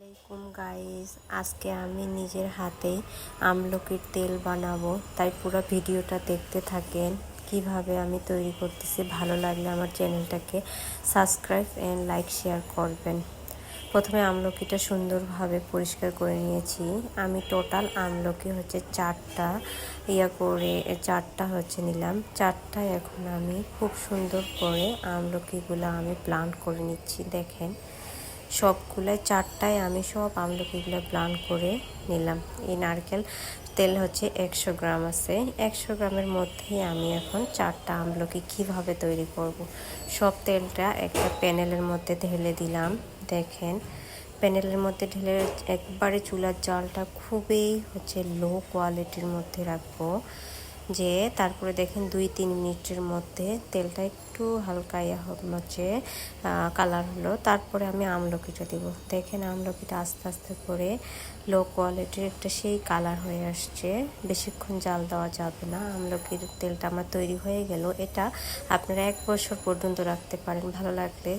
আসসালামাইকুম গাইস, আজকে আমি নিজের হাতেই আমলকির তেল বানাবো, তাই পুরো ভিডিওটা দেখতে থাকেন কিভাবে আমি তৈরি করতেছি। ভালো লাগলে আমার চ্যানেলটাকে সাবস্ক্রাইব এন্ড লাইক শেয়ার করবেন। প্রথমে আমলকিটা সুন্দরভাবে পরিষ্কার করে নিয়েছি। আমি টোটাল আমলকি হচ্ছে চারটা নিলাম। চারটা এখন আমি খুব সুন্দর করে আমলকিগুলো আমি ব্লেন্ড করে নিচ্ছি। দেখেন সবগুলাই চারটায় আমি সব আমলকিগুলো ব্লেন্ড করে নিলাম। এই নারকেল তেল হচ্ছে 100 গ্রাম আছে। 100 গ্রামের মধ্যেই আমি এখন চারটা আমলকি কিভাবে তৈরি করব, সব তেলটা একটা প্যানেলের মধ্যে ঢেলে দিলাম। দেখেন প্যানেলের মধ্যে ঢেলে একবারে চুলার জালটা খুবই লো কোয়ালিটির মধ্যে রাখবো। যে তারপরে দেখেন 2-3 মিনিটের মধ্যে তেলটা একটু হালকা কালার হলো। তারপরে আমি আমলকিটা দিব। দেখেন আমলকিটা আস্তে আস্তে করে লো কোয়ালিটির একটা সেই কালার হয়ে আসছে। বেশিক্ষণ জাল দেওয়া যাবে না। আমলকির তেলটা আমার তৈরি হয়ে গেল। এটা আপনারা 1 বছর পর্যন্ত রাখতে পারেন। ভালো লাগলে